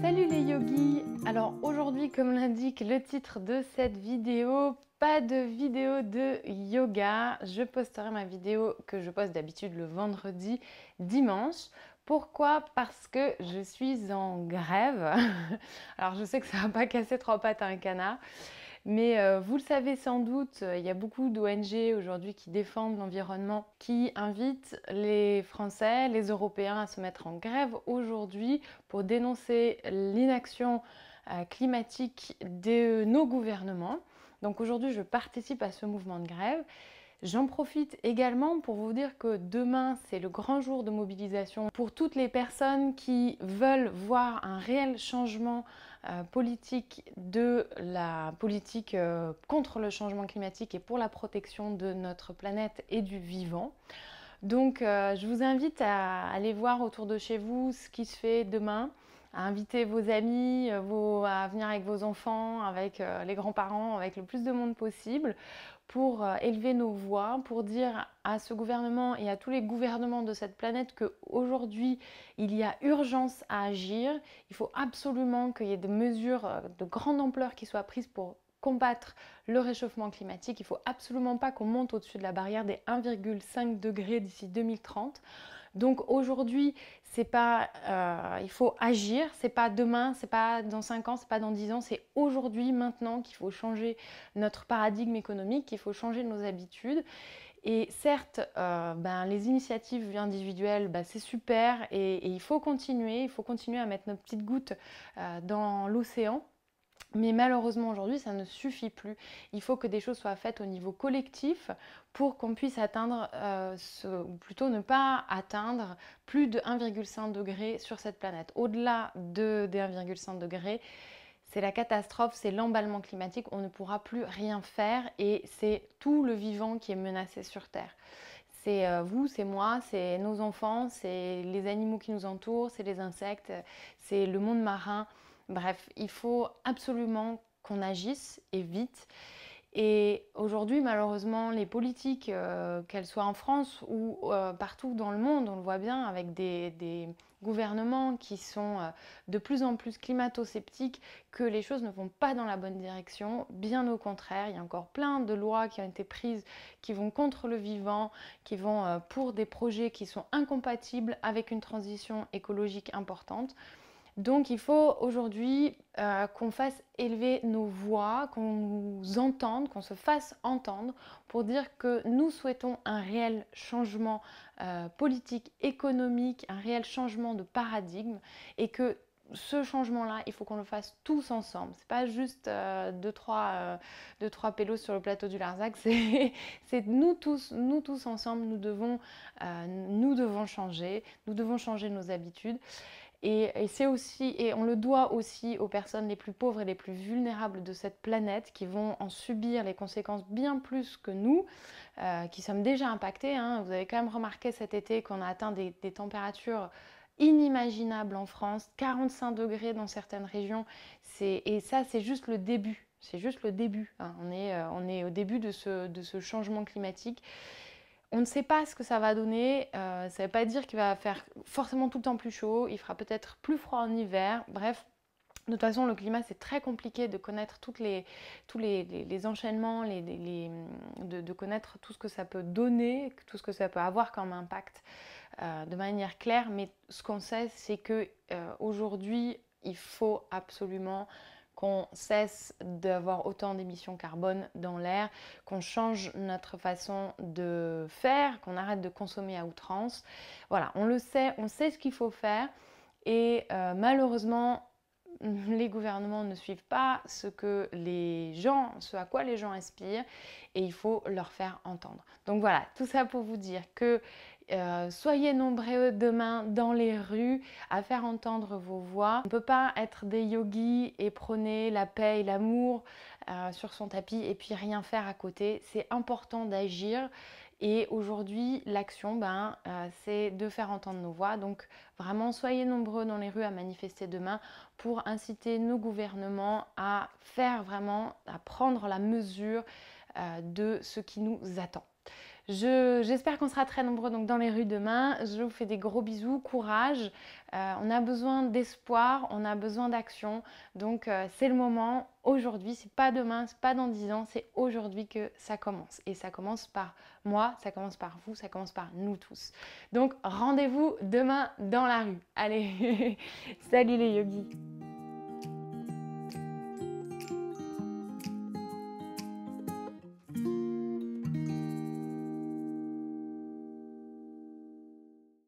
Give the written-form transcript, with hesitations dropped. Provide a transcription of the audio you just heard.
Salut les yogis! Alors aujourd'hui, comme l'indique le titre de cette vidéo, pas de vidéo de yoga. Je posterai ma vidéo que je poste d'habitude le vendredi, dimanche. Pourquoi? Parce que je suis en grève. Alors je sais que ça va pas casser trois pattes à un canard. Mais vous le savez sans doute, il y a beaucoup d'ONG aujourd'hui qui défendent l'environnement, qui invitent les Français, les Européens à se mettre en grève aujourd'hui pour dénoncer l'inaction climatique de nos gouvernements. Donc aujourd'hui, je participe à ce mouvement de grève. J'en profite également pour vous dire que demain, c'est le grand jour de mobilisation pour toutes les personnes qui veulent voir un réel changement politique de la politique contre le changement climatique et pour la protection de notre planète et du vivant. Donc je vous invite à aller voir autour de chez vous ce qui se fait demain, à inviter vos amis, à venir avec vos enfants, avec les grands-parents, avec le plus de monde possible pour élever nos voix, pour dire à ce gouvernement et à tous les gouvernements de cette planète qu'aujourd'hui, il y a urgence à agir. Il faut absolument qu'il y ait des mesures de grande ampleur qui soient prises pour combattre le réchauffement climatique. Il ne faut absolument pas qu'on monte au-dessus de la barrière des 1,5 degrés d'ici 2030. Donc aujourd'hui, c'est pas, il faut agir, c'est pas demain, c'est pas dans 5 ans, c'est pas dans 10 ans, c'est aujourd'hui, maintenant qu'il faut changer notre paradigme économique, qu'il faut changer nos habitudes. Et certes, les initiatives individuelles, c'est super et il faut continuer à mettre notre petite goutte dans l'océan. Mais malheureusement aujourd'hui, ça ne suffit plus. Il faut que des choses soient faites au niveau collectif pour qu'on puisse atteindre, ou plutôt ne pas atteindre plus de 1,5 degré sur cette planète. Au-delà des 1,5 degrés, c'est la catastrophe, c'est l'emballement climatique. On ne pourra plus rien faire et c'est tout le vivant qui est menacé sur Terre. C'est vous, c'est moi, c'est nos enfants, c'est les animaux qui nous entourent, c'est les insectes, c'est le monde marin. Bref, il faut absolument qu'on agisse et vite. Et aujourd'hui, malheureusement, les politiques, qu'elles soient en France ou partout dans le monde, on le voit bien avec des gouvernements qui sont de plus en plus climato-sceptiques, que les choses ne vont pas dans la bonne direction. Bien au contraire, il y a encore plein de lois qui ont été prises qui vont contre le vivant, qui vont pour des projets qui sont incompatibles avec une transition écologique importante. Donc il faut aujourd'hui qu'on fasse élever nos voix, qu'on nous entende, qu'on se fasse entendre pour dire que nous souhaitons un réel changement politique, économique, un réel changement de paradigme et que ce changement-là, il faut qu'on le fasse tous ensemble. C'est pas juste deux, trois pélos sur le plateau du Larzac, c'est nous tous ensemble, nous devons changer nos habitudes. C'est aussi, et on le doit aussi aux personnes les plus pauvres et les plus vulnérables de cette planète qui vont en subir les conséquences bien plus que nous, qui sommes déjà impactés. Vous avez quand même remarqué cet été qu'on a atteint des températures inimaginables en France, 45 degrés dans certaines régions. Et ça, c'est juste le début. C'est juste le début. On est au début de ce changement climatique. On ne sait pas ce que ça va donner, ça ne veut pas dire qu'il va faire forcément tout le temps plus chaud, il fera peut-être plus froid en hiver, bref. De toute façon, le climat, c'est très compliqué de connaître tous les enchaînements, de connaître tout ce que ça peut donner, tout ce que ça peut avoir comme impact de manière claire. Mais ce qu'on sait, c'est qu'aujourd'hui, il faut absolument qu'on cesse d'avoir autant d'émissions carbone dans l'air, qu'on change notre façon de faire, qu'on arrête de consommer à outrance. Voilà, on le sait, on sait ce qu'il faut faire et malheureusement, les gouvernements ne suivent pas ce à quoi les gens aspirent et il faut leur faire entendre. Donc voilà, tout ça pour vous dire que soyez nombreux demain dans les rues à faire entendre vos voix. On ne peut pas être des yogis et prôner la paix et l'amour sur son tapis et puis rien faire à côté. C'est important d'agir. Et aujourd'hui, l'action, c'est de faire entendre nos voix. Donc vraiment, soyez nombreux dans les rues à manifester demain pour inciter nos gouvernements à prendre la mesure de ce qui nous attend. J'espère qu'on sera très nombreux donc dans les rues demain. Je vous fais des gros bisous, courage. On a besoin d'espoir, on a besoin d'action. Donc c'est le moment, aujourd'hui, c'est pas demain, c'est pas dans 10 ans, c'est aujourd'hui que ça commence. Et ça commence par moi, ça commence par vous, ça commence par nous tous. Donc rendez-vous demain dans la rue. Allez, salut les yogis!